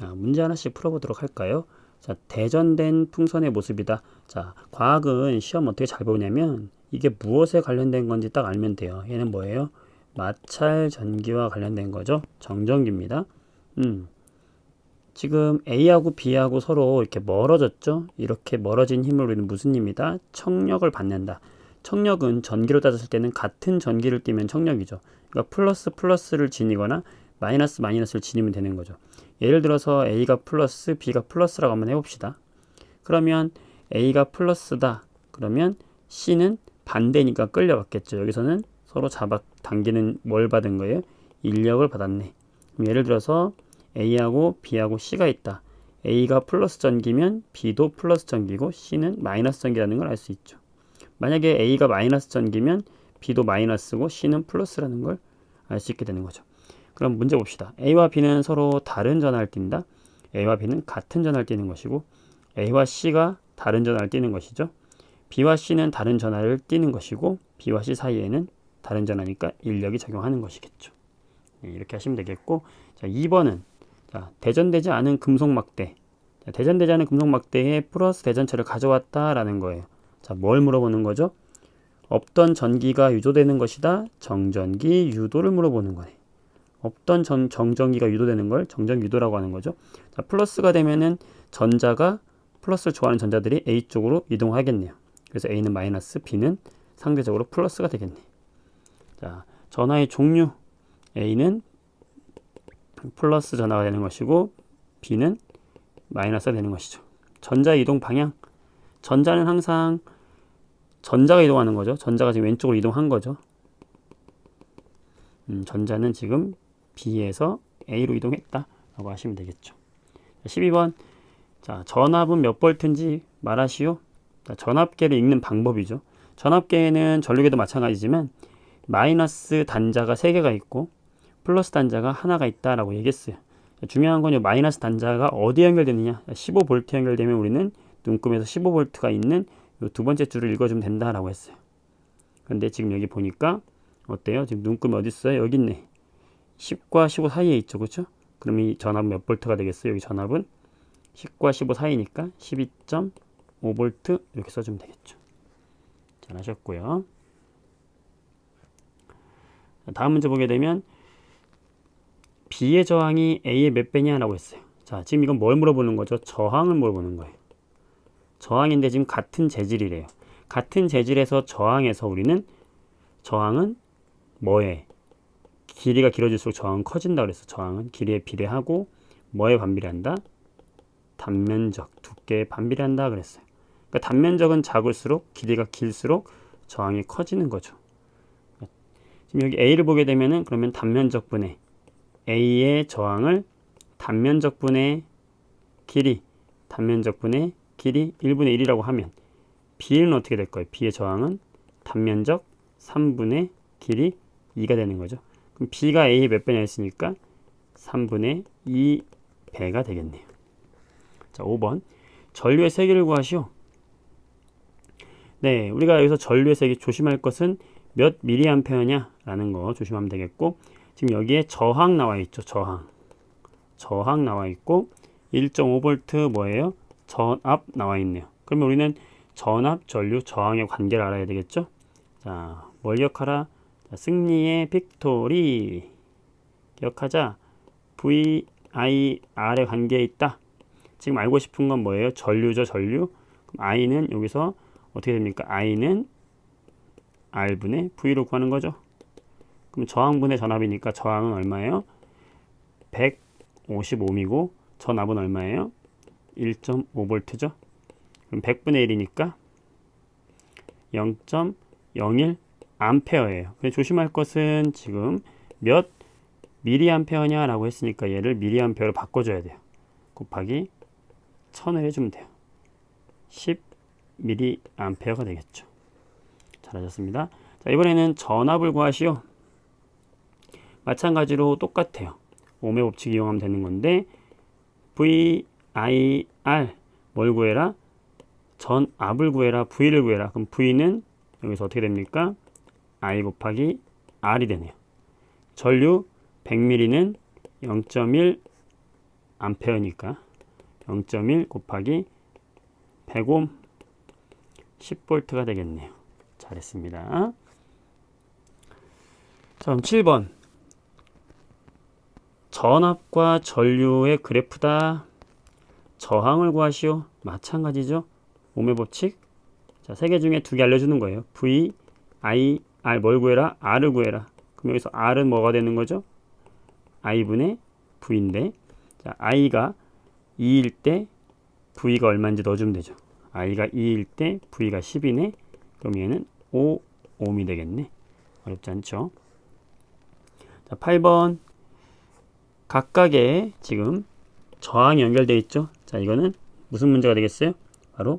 문제 하나씩 풀어보도록 할까요? 자, 대전된 풍선의 모습이다. 자, 과학은 시험 어떻게 잘 보냐면 이게 무엇에 관련된 건지 딱 알면 돼요. 얘는 뭐예요? 마찰 전기와 관련된 거죠. 정전기입니다. 지금 A하고 B하고 서로 이렇게 멀어졌죠? 이렇게 멀어진 힘을 우리는 무슨 힘이다? 청력을 받는다. 청력은 전기로 따졌을 때는 같은 전기를 띠면 청력이죠. 그러니까 플러스 플러스를 지니거나 마이너스 마이너스를 지니면 되는 거죠. 예를 들어서 A가 플러스, B가 플러스라고 한번 해봅시다. 그러면 A가 플러스다. 그러면 C는 반대니까 끌려갔겠죠. 여기서는 서로 잡아당기는 뭘 받은 거예요? 인력을 받았네. 그럼 예를 들어서 A하고 B하고 C가 있다. A가 플러스 전기면 B도 플러스 전기고 C는 마이너스 전기라는 걸 알 수 있죠. 만약에 A가 마이너스 전기면 B도 마이너스고 C는 플러스라는 걸 알 수 있게 되는 거죠. 그럼 문제 봅시다. A와 B는 서로 다른 전하를 띈다. A와 B는 같은 전하를 띄는 것이고 A와 C가 다른 전하를 띄는 것이죠. B와 C는 다른 전하를 띄는 것이고 B와 C 사이에는 다른 전하니까 인력이 작용하는 것이겠죠. 이렇게 하시면 되겠고, 자, 2번은 대전되지 않은 금속 막대. 자, 대전되지 않은 금속 막대에 플러스 대전체를 가져왔다라는 거예요. 자, 뭘 물어보는 거죠? 없던 전기가 유도되는 것이다. 정전기 유도를 물어보는 거네. 없던 정전기가 유도되는 걸 정전기 유도라고 하는 거죠. 자, 플러스가 되면은 전자가 플러스를 좋아하는 전자들이 A 쪽으로 이동하겠네요. 그래서 A는 마이너스, B는 상대적으로 플러스가 되겠네. 자, 전하의 종류. A는 플러스 전하가 되는 것이고 B는 마이너스가 되는 것이죠. 전자 이동 방향. 전자는 항상 전자가 이동하는 거죠. 전자가 지금 왼쪽으로 이동한 거죠. 전자는 지금 B에서 A로 이동했다 라고 하시면 되겠죠. 12번. 자, 전압은 몇 볼트인지 말하시오. 자, 전압계를 읽는 방법이죠. 전압계는 전류계도 마찬가지지만 마이너스 단자가 3개가 있고 플러스 단자가 하나가 있다라고 얘기했어요. 중요한 건 이 마이너스 단자가 어디에 연결되느냐. 15V 연결되면 우리는 눈금에서 15V가 있는 이 두 번째 줄을 읽어주면 된다라고 했어요. 근데 지금 여기 보니까 어때요? 지금 눈금이 어디 있어요? 여기 있네. 10과 15 사이에 있죠. 그렇죠? 그럼 이 전압은 몇 볼트가 되겠어요? 여기 전압은 10과 15 사이니까 12.5V 이렇게 써주면 되겠죠. 잘하셨고요. 다음 문제 보게 되면 B의 저항이 A의 몇 배냐 라고 했어요. 자, 지금 이건 뭘 물어보는 거죠? 저항을 물어보는 거예요. 저항인데 지금 같은 재질이래요. 같은 재질에서 저항에서 우리는 저항은 뭐에? 길이가 길어질수록 저항은 커진다 그랬어. 저항은 길이에 비례하고 뭐에 반비례한다? 단면적, 두께에 반비례한다 그랬어요. 그러니까 단면적은 작을수록 길이가 길수록 저항이 커지는 거죠. 지금 여기 A를 보게 되면은 그러면 단면적분의 A의 저항을 단면적분의 길이, 단면적분의 길이 1분의 1이라고 하면 B는 어떻게 될 거예요? B의 저항은 단면적 3분의 길이 2가 되는 거죠. 그럼 B가 A의 몇 배냐 했으니까 3분의 2배가 되겠네요. 자, 5번. 전류의 세기를 구하시오. 네, 우리가 여기서 전류의 세기 조심할 것은 몇 미리암페어냐 라는 거 조심하면 되겠고, 지금 여기에 저항 나와 있죠. 저항 나와 있고 1.5V 뭐예요? 전압 나와 있네요. 그러면 우리는 전압, 전류, 저항의 관계를 알아야 되겠죠. 자, 뭘 기억하라? 자, 승리의 빅토리 기억하자. VIR의 관계에 있다. 지금 알고 싶은 건 뭐예요? 전류죠, 전류. 그럼 I는 여기서 어떻게 됩니까? I는 R분의 V로 구하는 거죠. 그럼 저항분의 전압이니까 저항은 얼마예요? 150ohm이고 전압은 얼마예요? 1.5V죠. 그럼 100분의 1이니까 0.01 암페어예요. 근데 조심할 것은 지금 몇 미리암페어냐 라고 했으니까 얘를 미리암페어로 바꿔줘야 돼요. 곱하기 1000을 해주면 돼요. 10 미리암페어가 되겠죠. 잘하셨습니다. 자, 이번에는 전압을 구하시오. 마찬가지로 똑같아요. ohm의 법칙 이용하면 되는 건데 VIR 뭘 구해라? 전압을 구해라. V를 구해라. 그럼 V는 여기서 어떻게 됩니까? I 곱하기 R이 되네요. 전류 100ml는 0.1 암페어니까 0.1 곱하기 100옴 10V가 되겠네요. 잘했습니다. 자, 그럼 7번. 전압과 전류의 그래프다. 저항을 구하시오. 마찬가지죠. 옴의 법칙. 자, 세 개 중에 두 개 알려주는 거예요. V, I, R 뭘 구해라? R을 구해라. 그럼 여기서 R은 뭐가 되는 거죠? I분의 V인데, 자, I가 2일 때 V가 얼마인지 넣어주면 되죠. I가 2일 때 V가 10이네. 그럼 얘는 5옴이 되겠네. 어렵지 않죠? 자, 8번. 각각의 지금 저항이 연결되어 있죠. 자, 이거는 무슨 문제가 되겠어요? 바로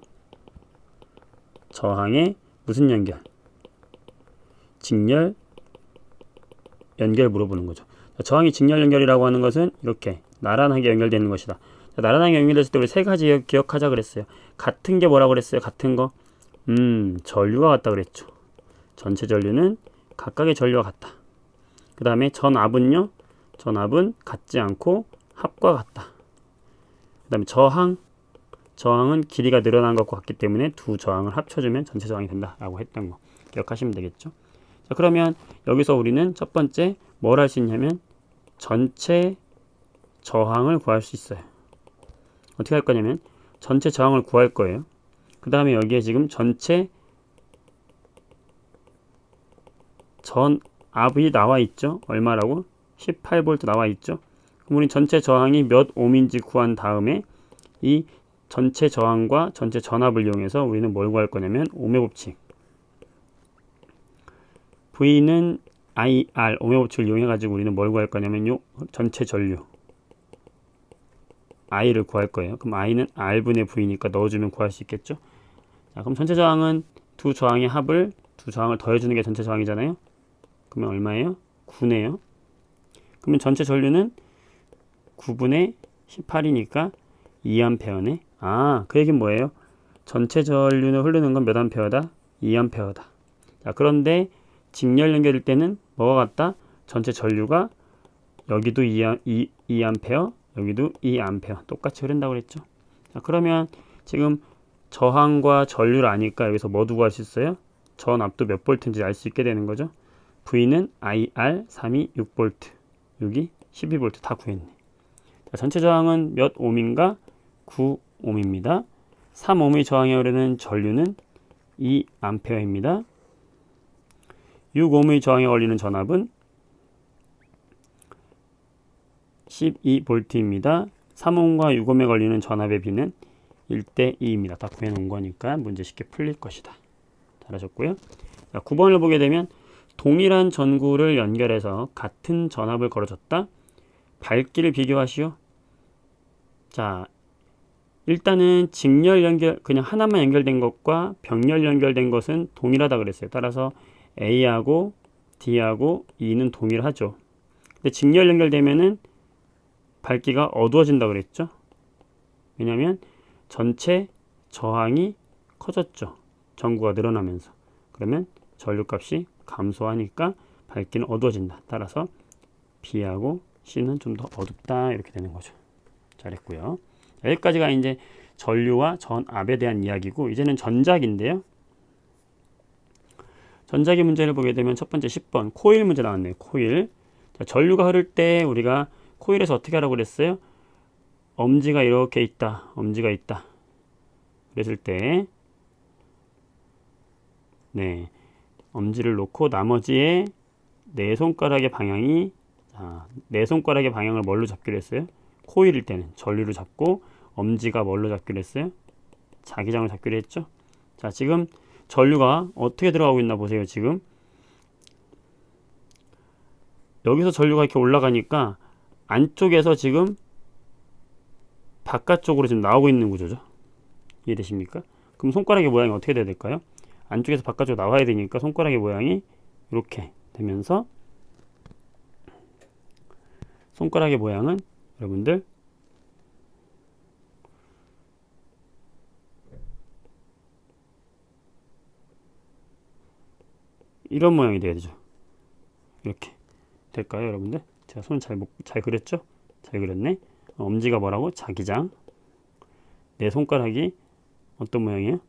저항의 무슨 연결? 직렬 연결 물어보는 거죠. 자, 저항이 직렬 연결이라고 하는 것은 이렇게 나란하게 연결되는 것이다. 자, 나란하게 연결됐을 때 우리 세 가지 기억하자 그랬어요. 같은 게 뭐라고 그랬어요? 같은 거. 전류가 같다 그랬죠. 전체 전류는 각각의 전류와 같다. 그 다음에 전압은요? 전압은 같지 않고 합과 같다. 그 다음에 저항은 길이가 늘어난 것과 같기 때문에 두 저항을 합쳐주면 전체 저항이 된다 라고 했던 거 기억하시면 되겠죠. 자, 그러면 여기서 우리는 첫 번째 뭘 할 수 있냐면 전체 저항을 구할 수 있어요. 어떻게 할 거냐면 전체 저항을 구할 거예요. 그 다음에 여기에 지금 전체 전압이 나와 있죠. 얼마라고? 18V 나와 있죠. 그럼 우리 전체 저항이 몇 옴인지 구한 다음에 이 전체 저항과 전체 전압을 이용해서 우리는 뭘 구할 거냐면 옴의 법칙. V는 IR 옴의 법칙을 이용해 가지고 우리는 뭘 구할 거냐면 요 전체 전류 I를 구할 거예요. 그럼 I는 R분의 V니까 넣어주면 구할 수 있겠죠. 자, 그럼 전체 저항은 두 저항의 합을 두 저항을 더해주는 게 전체 저항이잖아요. 그러면 얼마예요? 9네요. 그러면 전체 전류는 9분의 18이니까 2A네. 아, 그 얘기는 뭐예요? 전체 전류는 흐르는 건 몇 암페어다? 2A다. 자, 그런데 직렬 연결일 때는 뭐가 같다? 전체 전류가 여기도 2A, 여기도 2A 똑같이 흐른다고 그랬죠. 자, 그러면 지금 저항과 전류를 아니까 여기서 뭐 두고 할 수 있어요? 전압도 몇 볼트인지 알 수 있게 되는 거죠. V는 IR 326V, 여기 12V 다 구했네. 자, 전체 저항은 몇 옴인가? 9옴입니다. 3옴의 저항에 흐르는 전류는 2A입니다. 6옴의 저항에 걸리는 전압은 12V입니다. 3옴과 6옴에 걸리는 전압의 비는 1대2입니다. 다 구해놓은 거니까 문제 쉽게 풀릴 것이다. 잘하셨고요. 자, 9번을 보게 되면 동일한 전구를 연결해서 같은 전압을 걸어줬다. 밝기를 비교하시오. 자, 일단은 직렬 연결, 그냥 하나만 연결된 것과 병렬 연결된 것은 동일하다 그랬어요. 따라서 A하고 D하고 E는 동일하죠. 근데 직렬 연결되면은 밝기가 어두워진다 그랬죠. 왜냐면 전체 저항이 커졌죠. 전구가 늘어나면서. 그러면 전류값이 감소하니까 밝기는 어두워진다. 따라서 B하고 C는 좀 더 어둡다. 이렇게 되는 거죠. 잘했고요. 여기까지가 이제 전류와 전압에 대한 이야기고, 이제는 전작인데요. 전작의 문제를 보게 되면 첫 번째 10번 코일 문제 나왔네요. 코일. 자, 전류가 흐를 때 우리가 코일에서 어떻게 하라고 그랬어요? 엄지가 이렇게 있다. 엄지가 있다. 그랬을 때 네, 엄지를 놓고 나머지의 네 손가락의 방향이, 자, 네 손가락의 방향을 뭘로 잡기로 했어요? 코일일 때는 전류를 잡고 엄지가 뭘로 잡기로 했어요? 자기장을 잡기로 했죠. 자, 지금 전류가 어떻게 들어가고 있나 보세요. 지금 여기서 전류가 이렇게 올라가니까 안쪽에서 지금 바깥쪽으로 지금 나오고 있는 구조죠. 이해되십니까? 그럼 손가락의 모양이 어떻게 돼야 될까요? 안쪽에서 바깥쪽으로 나와야 되니까 손가락의 모양이 이렇게 되면서, 손가락의 모양은 여러분들 이런 모양이 돼야 되죠. 이렇게 될까요, 여러분들? 제가 손 잘 그렸죠? 잘 그렸네. 엄지가 뭐라고? 자기장. 내 손가락이 어떤 모양이에요?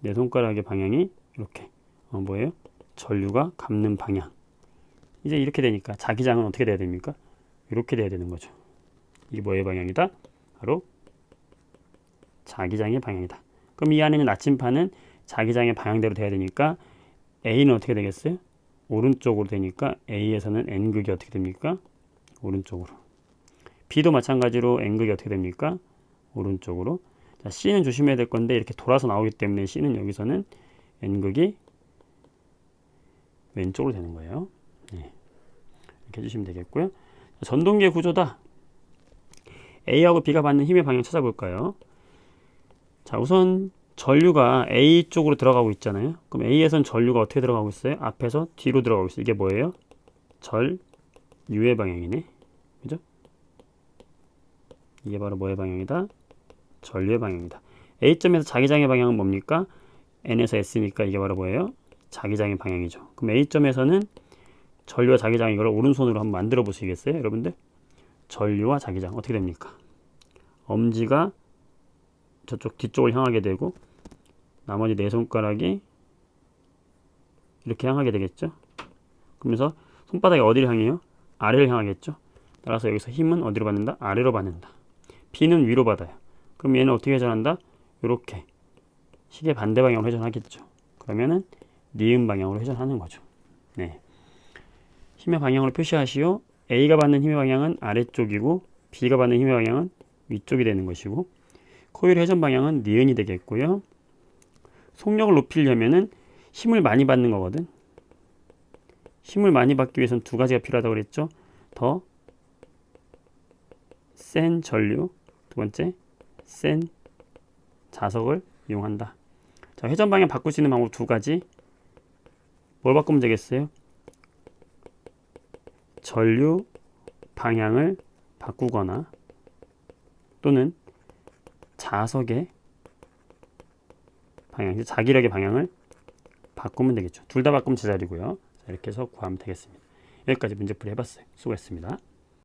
내 손가락의 방향이 이렇게 뭐예요? 전류가 감는 방향. 이제 이렇게 되니까 자기장은 어떻게 돼야 됩니까? 이렇게 돼야 되는 거죠. 이게 뭐의 방향이다? 바로 자기장의 방향이다. 그럼 이 안에 있는 나침판은 자기장의 방향대로 돼야 되니까 A는 어떻게 되겠어요? 오른쪽으로 되니까 A에서는 N극이 어떻게 됩니까? 오른쪽으로. B도 마찬가지로 N극이 어떻게 됩니까? 오른쪽으로. 자, C는 조심해야 될 건데 이렇게 돌아서 나오기 때문에 C는 여기서는 N극이 왼쪽으로 되는 거예요. 네. 이렇게 해주시면 되겠고요. 자, 전동기의 구조다. A하고 B가 받는 힘의 방향 찾아볼까요? 자, 우선 전류가 A 쪽으로 들어가고 있잖아요. 그럼 A에선 전류가 어떻게 들어가고 있어요? 앞에서 뒤로 들어가고 있어요. 이게 뭐예요? 전류의 방향이네. 그죠? 이게 바로 뭐의 방향이다? 전류의 방향이다. A점에서 자기장의 방향은 뭡니까? N에서 S니까 이게 바로 뭐예요? 자기장의 방향이죠. 그럼 A점에서는 전류와 자기장 이걸 오른손으로 한번 만들어 보시겠어요? 여러분들? 전류와 자기장 어떻게 됩니까? 엄지가 저쪽 뒤쪽을 향하게 되고 나머지 네 손가락이 이렇게 향하게 되겠죠. 그러면서 손바닥이 어디를 향해요? 아래를 향하겠죠. 따라서 여기서 힘은 어디로 받는다? 아래로 받는다. B는 위로 받아요. 그럼 얘는 어떻게 회전한다? 이렇게 시계 반대 방향으로 회전하겠죠. 그러면은 니은 방향으로 회전하는 거죠. 네. 힘의 방향으로 표시하시오. A가 받는 힘의 방향은 아래쪽이고 B가 받는 힘의 방향은 위쪽이 되는 것이고 코일 회전 방향은 니은이 되겠고요. 속력을 높이려면은 힘을 많이 받는 거거든. 힘을 많이 받기 위해서는 두 가지가 필요하다고 그랬죠. 더 센 전류, 두 번째 센 자석을 이용한다. 자, 회전 방향 바꿀 수 있는 방법 두 가지. 뭘 바꾸면 되겠어요? 전류 방향을 바꾸거나 또는 자석의 방향, 자기력의 방향을 바꾸면 되겠죠. 둘 다 바꾸면 제자리고요. 자, 이렇게 해서 구하면 되겠습니다. 여기까지 문제풀이 해봤어요. 수고했습니다.